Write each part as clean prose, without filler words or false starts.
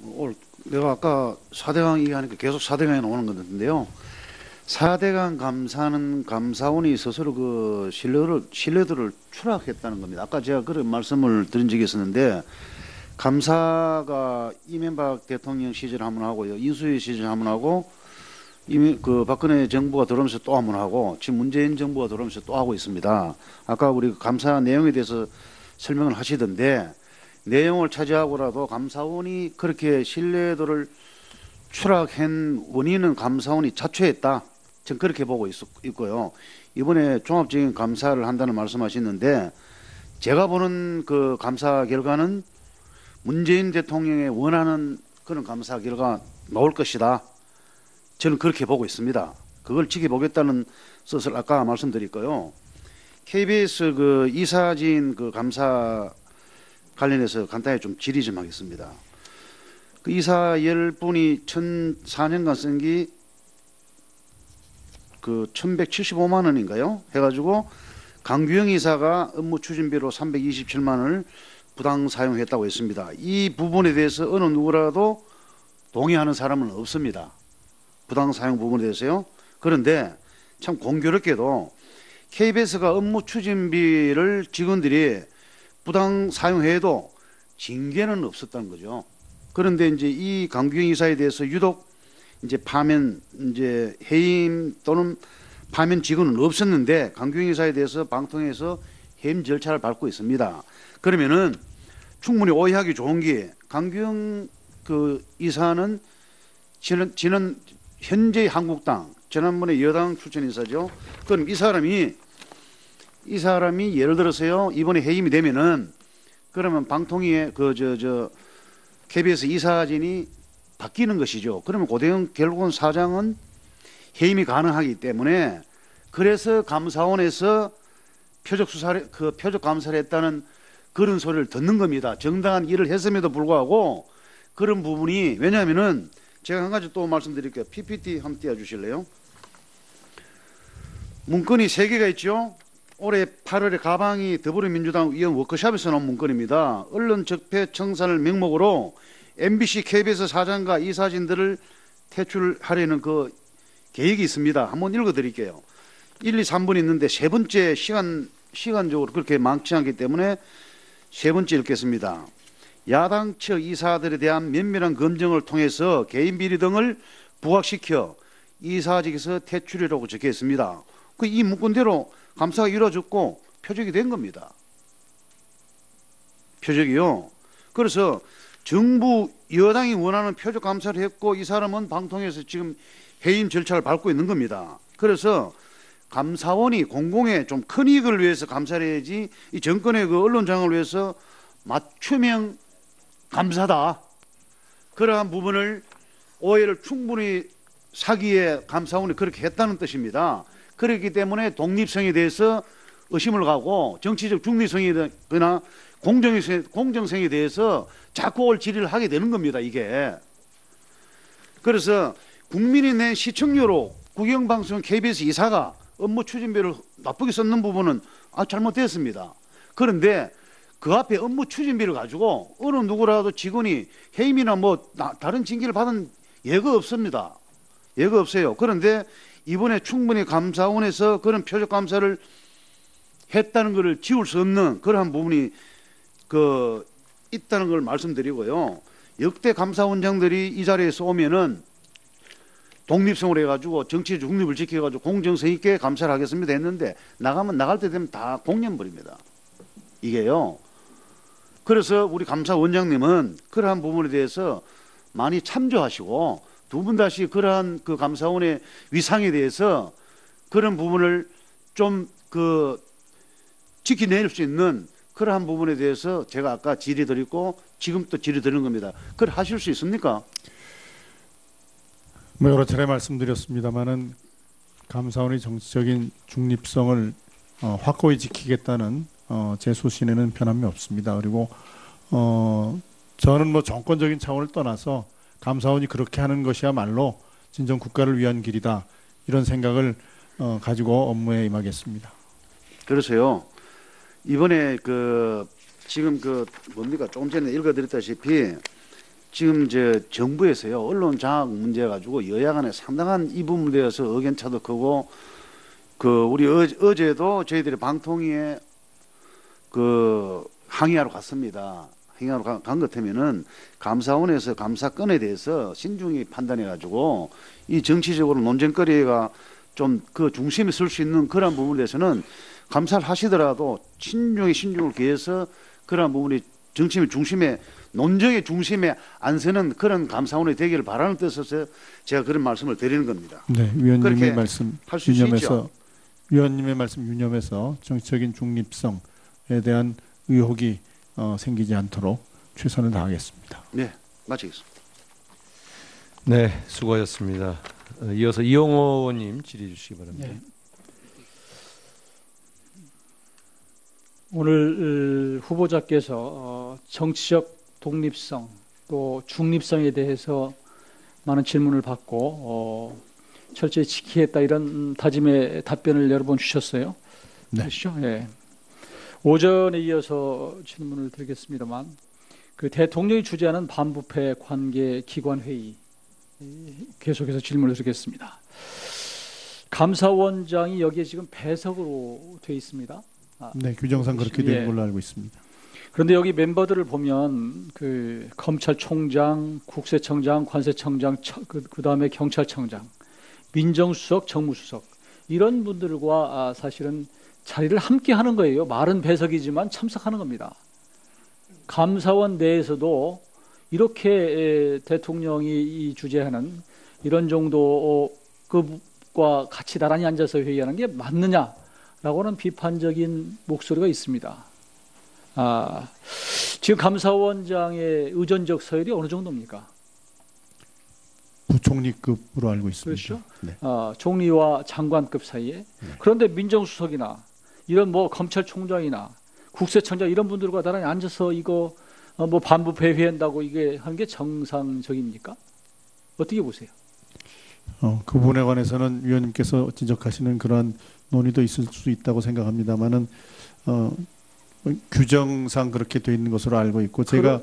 오늘 내가 아까 4대강 얘기하니까 계속 4대강이 나오는 것 같은데요. 4대강 감사는 감사원이 스스로 그 신뢰도를 추락했다는 겁니다. 아까 제가 그런 말씀을 드린 적이 있었는데, 감사가 이명박 대통령 시절 한 번 하고요, 인수위 시절 한 번 하고, 이미 그 박근혜 정부가 들어오면서 또 한 번 하고, 지금 문재인 정부가 들어오면서 또 하고 있습니다. 아까 우리 감사 내용에 대해서 설명을 하시던데, 내용을 차지하고라도 감사원이 그렇게 신뢰도를 추락한 원인은 감사원이 자초했다. 저는 그렇게 보고 있고요. 이번에 종합적인 감사를 한다는 말씀하셨는데, 제가 보는 그 감사 결과는 문재인 대통령의 원하는 그런 감사 결과 나올 것이다. 저는 그렇게 보고 있습니다. 그걸 지켜보겠다는 뜻을 아까 말씀드렸고요. KBS 그 이사진 그 감사 관련해서 간단히 좀 질의 좀 하겠습니다. 그 이사 10분이 4년간 쓴 게 그 1175만 원인가요? 해가지고 강규영 이사가 업무 추진비로 327만 원을 부당 사용했다고 했습니다. 이 부분에 대해서 어느 누구라도 동의하는 사람은 없습니다. 부당 사용 부분에 대해서요. 그런데 참 공교롭게도 KBS가 업무 추진비를 직원들이 부당 사용해도 징계는 없었다는 거죠. 그런데 이제 이 강규영 이사에 대해서 유독 이제 파면 이제 해임 또는 파면 직원은 없었는데 강규영 이사에 대해서 방통에서 해임 절차를 밟고 있습니다. 그러면은 충분히 오해하기 좋은 게, 강규영 그 이사는 지난 현재 한국당, 지난번에 여당 출신 인사죠. 그럼 이 사람이 예를 들어서요, 이번에 해임이 되면은 그러면 방통위의 KBS 이사진이 바뀌는 것이죠. 그러면 고대영 결국은 사장은 해임이 가능하기 때문에, 그래서 감사원에서 표적 감사를 했다는 그런 소리를 듣는 겁니다. 정당한 일을 했음에도 불구하고 그런 부분이, 왜냐하면은 제가 한 가지 또 말씀드릴게요. PPT 한번 띄워주실래요? 문건이 3개가 있죠. 올해 8월에 가방이 더불어민주당 의원 워크숍에서 나온 문건입니다. 언론 적폐 청산을 명목으로 MBC, KBS 사장과 이사진들을 퇴출하려는 그 계획이 있습니다. 한번 읽어드릴게요. 1, 2, 3분 있는데 세 번째 시간적으로 그렇게 많지 않기 때문에 세 번째 읽겠습니다. 야당 측 이사들에 대한 면밀한 검증을 통해서 개인 비리 등을 부각시켜 이사직에서 퇴출이라고 적혀 있습니다. 이 문건대로 감사가 이루어졌고 표적이 된 겁니다. 표적이요. 그래서 정부 여당이 원하는 표적 감사를 했고, 이 사람은 방통위에서 지금 해임 절차를 밟고 있는 겁니다. 그래서 감사원이 공공의 좀 큰 이익을 위해서 감사를 해야지, 이 정권의 그 언론장을 위해서 맞춤형 감사다, 그러한 부분을 오해를 충분히 사기에 감사원이 그렇게 했다는 뜻입니다. 그렇기 때문에 독립성에 대해서 의심을 가고 정치적 중립성이나 공정성에 대해서 자꾸 올 질의를 하게 되는 겁니다, 이게. 그래서 국민이 낸 시청료로 국영방송 KBS 이사가 업무 추진비를 나쁘게 썼는 부분은 잘못됐습니다. 그런데 그 앞에 업무 추진비를 가지고 어느 누구라도 직원이 해임이나 다른 징계를 받은 예가 없습니다. 예가 없어요. 그런데 이번에 충분히 감사원에서 그런 표적 감사를 했다는 것을 지울 수 없는 그러한 부분이 있다는 걸 말씀드리고요. 역대 감사원장들이 이 자리에서 오면은 독립성을 해가지고 정치적 중립을 지켜가지고 공정성 있게 감사를 하겠습니다 했는데, 나갈 때 되면 다 공연버립니다. 이게요. 그래서 우리 감사원장님은 그러한 부분에 대해서 많이 참조하시고, 두 분 다시 그러한 그 감사원의 위상에 대해서 그런 부분을 좀 지켜낼 수 있는 그러한 부분에 대해서 제가 아까 질의 드렸고 지금 또 질의 드리는 겁니다. 그걸 하실 수 있습니까? 여러 차례 말씀드렸습니다마는 감사원의 정치적인 중립성을 확고히 지키겠다는 제 소신에는 변함이 없습니다. 그리고 저는 정권적인 차원을 떠나서 감사원이 그렇게 하는 것이야말로 진정 국가를 위한 길이다, 이런 생각을 가지고 업무에 임하겠습니다. 그래서요, 이번에 지금 조금 전에 읽어드렸다시피 지금 정부에서요 언론 장악 문제 가지고 여야 간에 상당한 이 부분에 대해서 의견 차도 크고 우리 어제도 저희들이 방통위에 항의하러 갔습니다. 행하러 간 것 같으면은 감사원에서 감사건에 대해서 신중히 판단해 가지고 이 정치적으로 논쟁거리가 좀 그 중심에 설 수 있는 그런 부분에 대해서는 감사를 하시더라도 신중을 기해서 그런 부분이 정치의 중심에 논쟁의 중심에 안 서는 그런 감사원이 되기를 바라는 뜻에서 제가 그런 말씀을 드리는 겁니다. 네, 위원님의 그렇게 말씀 할 수 있죠. 위원님의 말씀 유념해서 정치적인 중립성에 대한 의혹이 생기지 않도록 최선을 다하겠습니다. 네, 마치겠습니다. 네, 수고하셨습니다. 이어서 이용호 의원님 질의해 주시기 바랍니다. 네. 오늘 후보자께서 정치적 독립성 또 중립성에 대해서 많은 질문을 받고 철저히 지키겠다 이런 다짐의 답변을 여러 번 주셨어요. 네. 그렇죠? 예. 오전에 이어서 질문을 드리겠습니다만 그 대통령이 주재하는 반부패 관계 기관 회의 계속해서 질문을 드리겠습니다. 감사원장이 여기에 지금 배석으로 돼 있습니다. 네, 규정상 그렇게 되는 걸로 알고 있습니다. 그런데 여기 멤버들을 보면 그 검찰총장, 국세청장, 관세청장, 그다음에 경찰청장, 민정수석, 정무수석 이런 분들과 사실은 자리를 함께 하는 거예요. 말은 배석이지만 참석하는 겁니다. 감사원 내에서도 이렇게 대통령이 주재하는 이런 정도 급과 같이 나란히 앉아서 회의하는 게 맞느냐라고는 비판적인 목소리가 있습니다. 지금 감사원장의 의전적 서열이 어느 정도입니까? 부총리급으로 알고 있습니다. 그렇죠. 네. 총리와 장관급 사이에. 네. 그런데 민정수석이나 이런 뭐 검찰총장이나 국세청장 이런 분들과 나란히 앉아서 이거 뭐 반부패 회의한다고 이게 하는 게 정상적입니까? 어떻게 보세요? 그 부분에 관해서는 위원님께서 지적하시는 그런 논의도 있을 수 있다고 생각합니다만은 규정상 그렇게 돼 있는 것으로 알고 있고 제가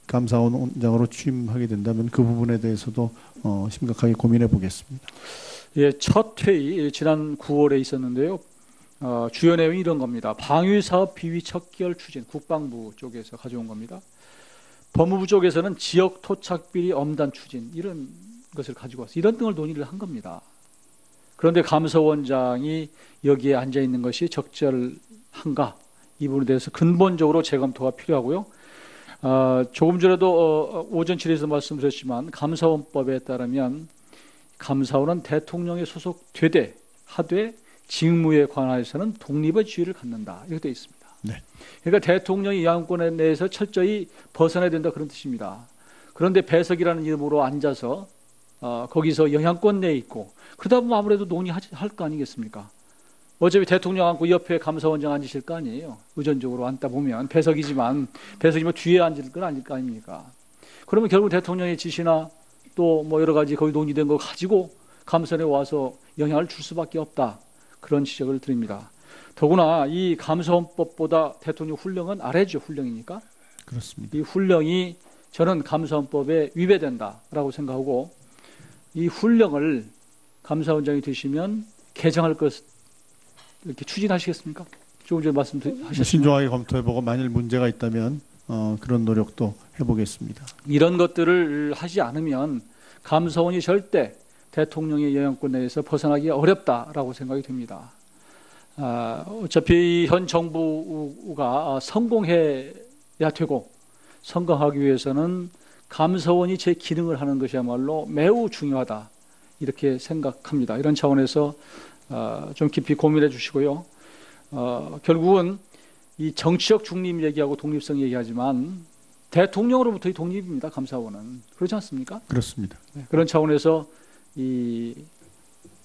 감사원장으로 취임하게 된다면 그 부분에 대해서도 심각하게 고민해 보겠습니다. 예, 첫 회의 지난 9월에 있었는데요. 주요 내용이 이런 겁니다. 방위사업 비위 척결 추진 국방부 쪽에서 가져온 겁니다. 법무부 쪽에서는 지역 토착 비리 엄단 추진 이런 것을 가지고 와서 이런 등을 논의를 한 겁니다. 그런데 감사원장이 여기에 앉아 있는 것이 적절한가 이 부분에 대해서 근본적으로 재검토가 필요하고요. 조금 전에도 오전 질의에서 말씀드렸지만 감사원법에 따르면 감사원은 대통령에 소속되되 하되 직무에 관하여서는 독립의 지위를 갖는다 이렇게 되어 있습니다. 네. 그러니까 대통령이 영향권에 대해서 철저히 벗어나야 된다 그런 뜻입니다. 그런데 배석이라는 이름으로 앉아서 거기서 영향권 내에 있고 그러다 보면 아무래도 논의할 거 아니겠습니까? 어차피 대통령 앉고 옆에 감사원장 앉으실 거 아니에요. 의전적으로 앉다 보면 배석이지만 뒤에 앉을 건 아닐 거 아닙니까? 그러면 결국 대통령의 지시나 또 뭐 여러 가지 거기 논의된 거 가지고 감사원에 와서 영향을 줄 수밖에 없다. 그런 지적을 드립니다. 더구나 이 감사원법보다 대통령 훈령은 아래죠. 훈령이니까. 그렇습니다. 이 훈령이 저는 감사원법에 위배된다라고 생각하고 이 훈령을 감사원장이 되시면 개정할 것 이렇게 추진하시겠습니까? 조금 전에 말씀하셨습니다. 신중하게 검토해보고 만일 문제가 있다면 그런 노력도 해보겠습니다. 이런 것들을 하지 않으면 감사원이 절대 대통령의 영향권 내에서 벗어나기가 어렵다라고 생각이 됩니다. 어차피 현 정부가 성공해야 되고 성공하기 위해서는 감사원이 제 기능을 하는 것이야말로 매우 중요하다 이렇게 생각합니다. 이런 차원에서 좀 깊이 고민해 주시고요. 결국은 이 정치적 중립 얘기하고 독립성 얘기하지만 대통령으로부터의 독립입니다. 감사원은. 그렇지 않습니까? 그렇습니다. 네, 그런 차원에서 이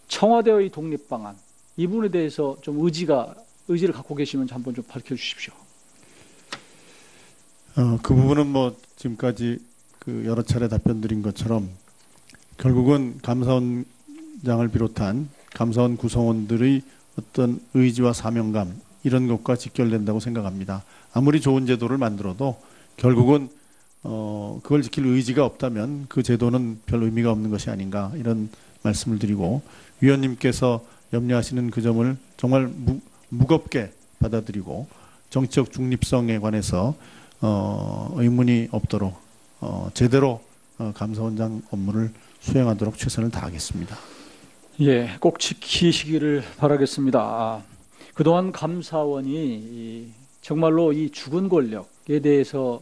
청와대의 독립 방안 이 부분에 대해서 좀 의지를 갖고 계시면 한번 좀 밝혀주십시오. 그 부분은 뭐 지금까지 그 여러 차례 답변드린 것처럼 결국은 감사원장을 비롯한 감사원 구성원들의 어떤 의지와 사명감 이런 것과 직결된다고 생각합니다. 아무리 좋은 제도를 만들어도 결국은 그걸 지킬 의지가 없다면 그 제도는 별 의미가 없는 것이 아닌가 이런 말씀을 드리고 위원님께서 염려하시는 그 점을 정말 무겁게 받아들이고 정치적 중립성에 관해서 의문이 없도록 제대로 감사원장 업무를 수행하도록 최선을 다하겠습니다. 예, 꼭 지키시기를 바라겠습니다. 그동안 감사원이 정말로 이 죽은 권력에 대해서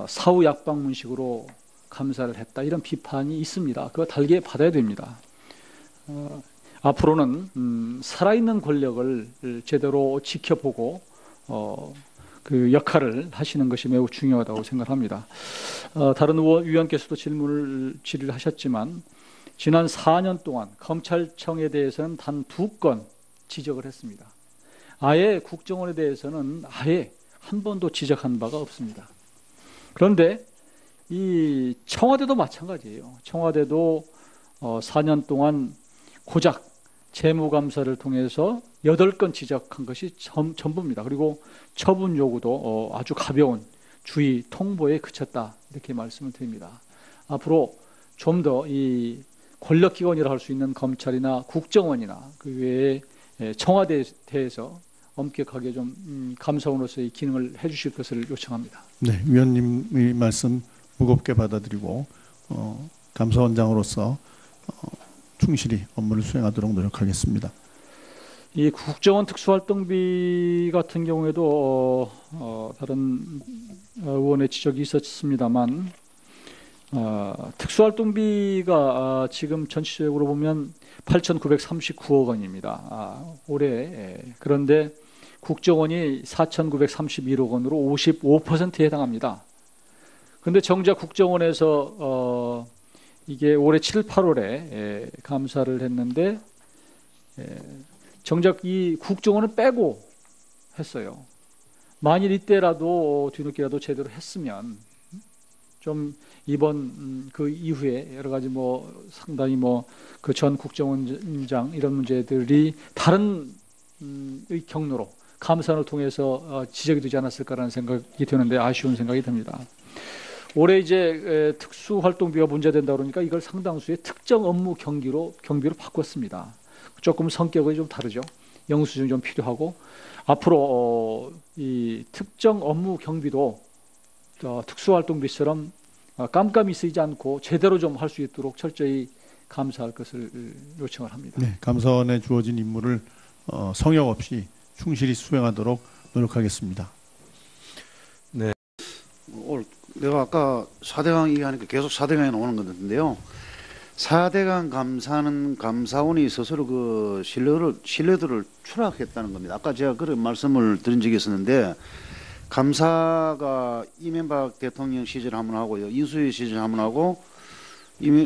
사후 약방문식으로 감사를 했다 이런 비판이 있습니다. 그거 달게 받아야 됩니다. 앞으로는 살아있는 권력을 제대로 지켜보고 그 역할을 하시는 것이 매우 중요하다고 생각합니다. 다른 위원께서도 질의를 하셨지만 지난 4년 동안 검찰청에 대해서는 단 2건 지적을 했습니다. 아예 국정원에 대해서는 아예 한 번도 지적한 바가 없습니다. 그런데 이 청와대도 마찬가지예요. 청와대도 4년 동안 고작 재무감사를 통해서 8건 지적한 것이 전부입니다. 그리고 처분 요구도 아주 가벼운 주의 통보에 그쳤다 이렇게 말씀을 드립니다. 앞으로 좀 더 이 권력기관이라 할 수 있는 검찰이나 국정원이나 그 외에 청와대에 대해서 엄격하게 좀 감사원으로서의 기능을 해주실 것을 요청합니다. 네, 위원님의 말씀 무겁게 받아들이고 감사원장으로서 충실히 업무를 수행하도록 노력하겠습니다. 이 국정원 특수활동비 같은 경우에도 다른 의원의 지적이 있었습니다만 특수활동비가 지금 전체적으로 보면 8,939억 원입니다. 올해. 그런데 국정원이 4,931억 원으로 55%에 해당합니다. 그런데 정작 국정원에서 이게 올해 7, 8월에 감사를 했는데 정작 이 국정원은 빼고 했어요. 만일 이때라도 뒤늦게라도 제대로 했으면 좀 이번 그 이후에 여러 가지 상당히 그 전 국정원장 이런 문제들이 다른 의 경로로 감사를 통해서 지적이 되지 않았을까라는 생각이 드는데 아쉬운 생각이 듭니다. 올해 이제 특수활동비가 문제된다 그러니까 이걸 상당수의 특정 업무 경비로 바꿨습니다. 조금 성격이 좀 다르죠. 영수증이 좀 필요하고 앞으로 이 특정 업무 경비도 특수활동비처럼 깜깜이 쓰이지 않고 제대로 좀 할 수 있도록 철저히 감사할 것을 요청을 합니다. 네, 감사원에 주어진 임무를 성역 없이 충실히 수행하도록 노력하겠습니다. 네. 오늘 내가 아까 4대강 얘기하니까 계속 4대강에 나오는 건데요. 4대강 감사는 감사원이 스스로 그 신뢰도를 추락했다는 겁니다. 아까 제가 그런 말씀을 드린 적이 있었는데 감사가 이명박 대통령 시절 한번 하고요. 인수위 시절 한번 하고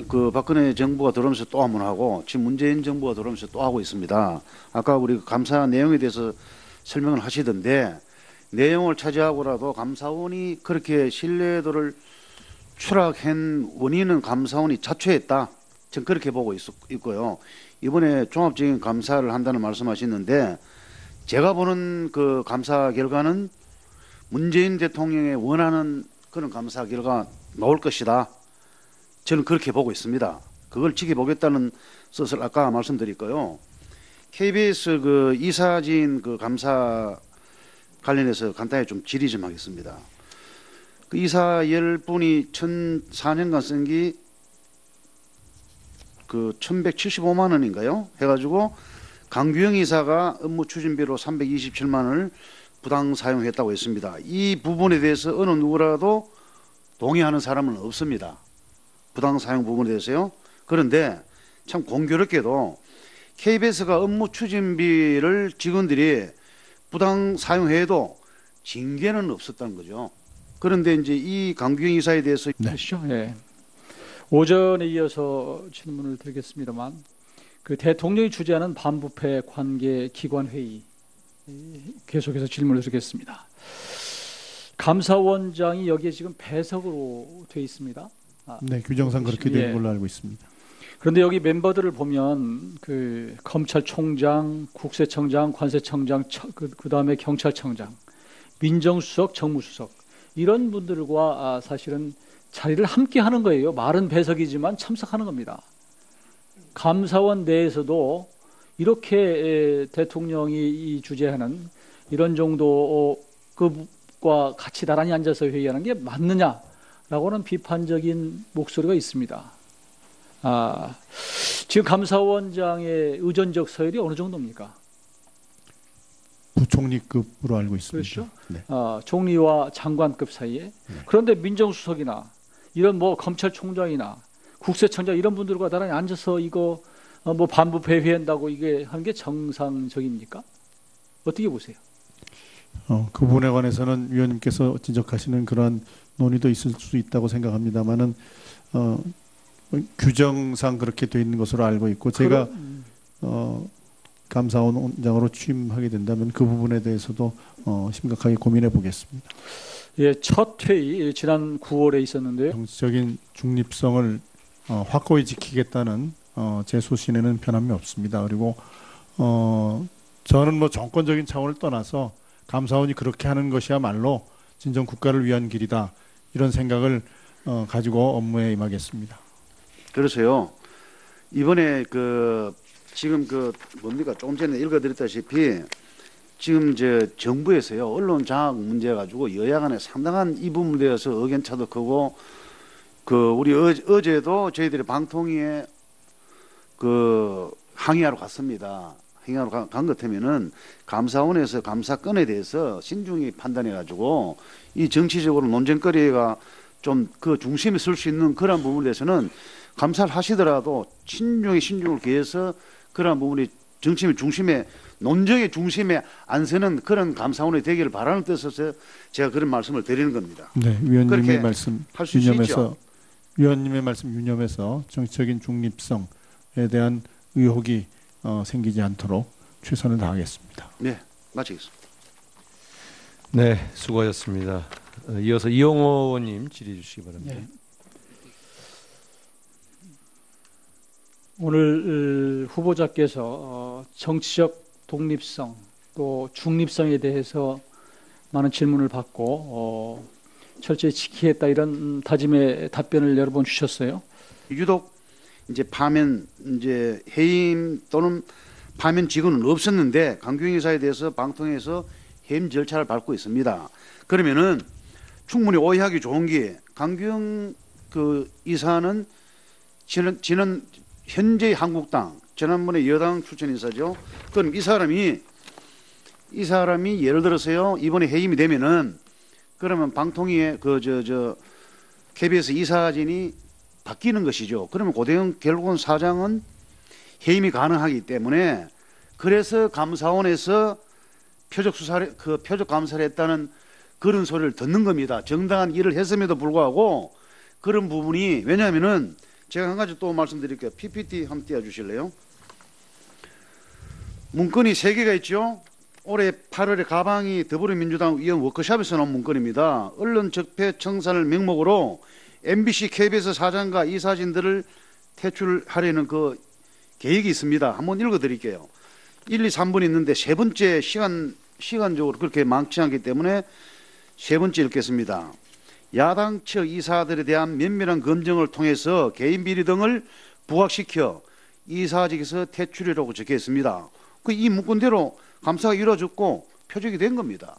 그 박근혜 정부가 들어오면서 또 한번 하고 지금 문재인 정부가 들어오면서 또 하고 있습니다. 아까 우리 감사 내용에 대해서 설명을 하시던데 내용을 차지하고라도 감사원이 그렇게 신뢰도를 추락한 원인은 감사원이 자초했다. 저는 그렇게 보고 있고요. 이번에 종합적인 감사를 한다는 말씀하셨는데 제가 보는 그 감사 결과는 문재인 대통령이 원하는 그런 감사 결과가 나올 것이다. 저는 그렇게 보고 있습니다. 그걸 지켜보겠다는 뜻을 아까 말씀드렸고요. KBS 그 이사진 그 감사 관련해서 간단히 좀 질의 좀 하겠습니다. 그 이사 10분이 4년간 쓴 게 그 1,175만 원인가요? 해가지고 강규영 이사가 업무 추진비로 327만 원을 부당 사용했다고 했습니다. 이 부분에 대해서 어느 누구라도 동의하는 사람은 없습니다. 부당 사용 부분에 대해서요. 그런데 참 공교롭게도 KBS가 업무 추진비를 직원들이 부당 사용해도 징계는 없었다는 거죠. 그런데 이제 이 강규영 이사에 대해서 그렇죠. 예. 오전에 이어서 질문을 드리겠습니다만 그 대통령이 주재하는 반부패 관계 기관 회의 계속해서 질문을 드리겠습니다. 감사원장이 여기에 지금 배석으로 돼 있습니다. 네, 규정상 그렇게 된 걸로 알고 있습니다. 그런데 여기 멤버들을 보면 그 검찰총장, 국세청장, 관세청장, 그다음에 경찰청장, 민정수석, 정무수석 이런 분들과 사실은 자리를 함께 하는 거예요. 말은 배석이지만 참석하는 겁니다. 감사원 내에서도 이렇게 대통령이 주재하는 이런 정도 급과 같이 나란히 앉아서 회의하는 게 맞느냐라고는 비판적인 목소리가 있습니다. 지금 감사원장의 의전적 서열이 어느 정도입니까? 부총리급으로 알고 있습니다. 그렇죠. 네. 총리와 장관급 사이에. 그런데 민정수석이나 이런 뭐 검찰총장이나 국세청장 이런 분들과 나란히 앉아서 이거 뭐 반부 배회한다고 이게 하는 게 정상적입니까? 어떻게 보세요? 그 부분에 관해서는 위원님께서 지적하시는 그러한 논의도 있을 수 있다고 생각합니다만은 규정상 그렇게 돼 있는 것으로 알고 있고 제가 감사원장으로 취임하게 된다면 그 부분에 대해서도 심각하게 고민해 보겠습니다. 예, 첫 회의 지난 9월에 있었는데요. 정치적인 중립성을 확고히 지키겠다는 제 소신에는 변함이 없습니다. 그리고 저는 뭐 정권적인 차원을 떠나서 감사원이 그렇게 하는 것이야말로 진정 국가를 위한 길이다 이런 생각을 가지고 업무에 임하겠습니다. 그래서요 이번에 지금 뭡니까 조금 전에 읽어드렸다시피 지금 정부에서요 언론 장악 문제 가지고 여야 간에 상당한 이 부분에 대해서 의견차도 크고 우리 어제도 저희들이 방통위에 항의하러 갔습니다. 항의하러 간 것 같으면은 감사원에서 감사건에 대해서 신중히 판단해 가지고 이 정치적으로 논쟁거리가 좀 그 중심에 설 수 있는 그런 부분에 대해서는 감사를 하시더라도 신중을 기해서 그런 부분이 정치의 중심에 논쟁의 중심에 안 서는 그런 감사원이 되기를 바라는 뜻에서 제가 그런 말씀을 드리는 겁니다. 네, 위원님의 그렇게 말씀 할 수 있죠. 유념해서 위원님의 말씀 유념해서 정치적인 중립성에 대한 의혹이 생기지 않도록 최선을 다하겠습니다. 네, 마치겠습니다. 네, 수고하셨습니다. 이어서 이용호 의원님 질의해 주시기 바랍니다. 네. 오늘 후보자께서 정치적 독립성 또 중립성에 대해서 많은 질문을 받고 철저히 지키겠다 이런 다짐의 답변을 여러 번 주셨어요. 유독 이제 파면 해임 또는 파면 직원은 없었는데 강경 이사에 대해서 방통위에서 해임 절차를 밟고 있습니다. 그러면은 충분히 오해하기 좋은 게 강경 이사는 지난 현재 한국당 지난번에 여당 출신 인사죠. 그럼 이 사람이 예를 들어서요 이번에 해임이 되면은 그러면 방통위에 KBS 이사진이 바뀌는 것이죠. 그러면 고대영 결국은 사장은 해임이 가능하기 때문에 그래서 감사원에서 표적 감사를 했다는 그런 소리를 듣는 겁니다. 정당한 일을 했음에도 불구하고 그런 부분이 왜냐하면은 제가 한 가지 또 말씀드릴게요. PPT 한번 띄워주실래요? 문건이 3개가 있죠. 올해 8월에 가방이 더불어민주당 의원 워크숍에서 나온 문건입니다. 언론 적폐 청산을 명목으로 MBC, KBS 사장과 이사진들을 퇴출하려는 그 계획이 있습니다. 한번 읽어드릴게요. 1, 2, 3분 있는데 세 번째 시간적으로 그렇게 많지 않기 때문에 세 번째 읽겠습니다. 야당 측 이사들에 대한 면밀한 검증을 통해서 개인 비리 등을 부각시켜 이사직에서 퇴출이라고 적혀 있습니다. 이 문건대로 감사가 이루어졌고 표적이 된 겁니다.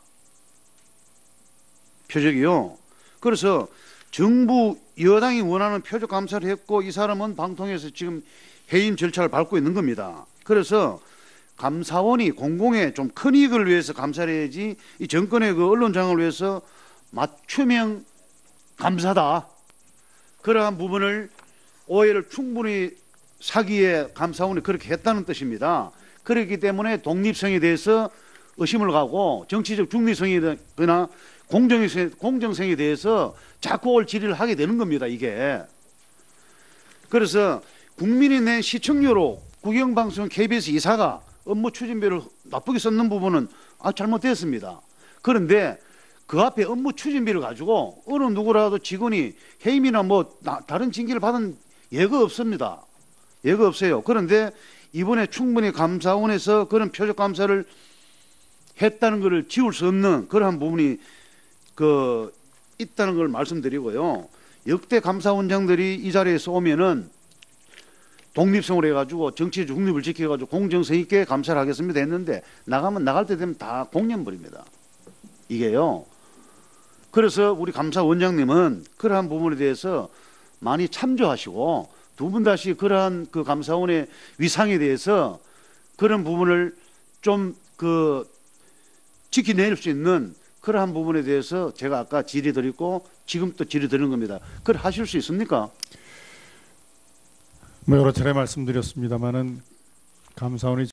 표적이요. 그래서 정부 여당이 원하는 표적 감사를 했고 이 사람은 방통위에서 지금 해임 절차를 밟고 있는 겁니다. 그래서 감사원이 공공의 좀 큰 이익을 위해서 감사를 해야지 이 정권의 언론 장악을 위해서 맞춤형 감사다. 그러한 부분을 오해를 충분히 사기에 감사원이 그렇게 했다는 뜻입니다. 그렇기 때문에 독립성에 대해서 의심을 가고 정치적 중립성이나 공정성에 대해서 자꾸 올 질의를 하게 되는 겁니다. 이게. 그래서 국민이 낸 시청료로 국영방송 KBS 이사가 업무 추진비를 나쁘게 썼는 부분은 잘못됐습니다. 그런데 그 앞에 업무 추진비를 가지고 어느 누구라도 직원이 해임이나 다른 징계를 받은 예가 없습니다. 예가 없어요. 그런데 이번에 충분히 감사원에서 그런 표적 감사를 했다는 것을 지울 수 없는 그러한 부분이 있다는 걸 말씀드리고요. 역대 감사원장들이 이 자리에서 오면은 독립성을 해가지고 정치의 중립을 지켜가지고 공정성 있게 감사를 하겠습니다 했는데 나가면 나갈 때 되면 다 공연버립니다. 이게요. 그래서 우리 감사원장님은 그러한 부분에 대해서 많이 참조하시고 두 분 다시 그러한 그 감사원의 위상에 대해서 그런 부분을 좀 지켜낼 수 있는 그러한 부분에 대해서 제가 아까 질의드렸고 지금 또 질의드리는 겁니다. 그걸 하실 수 있습니까? 뭐 여러 차례 말씀드렸습니다마는 감사원이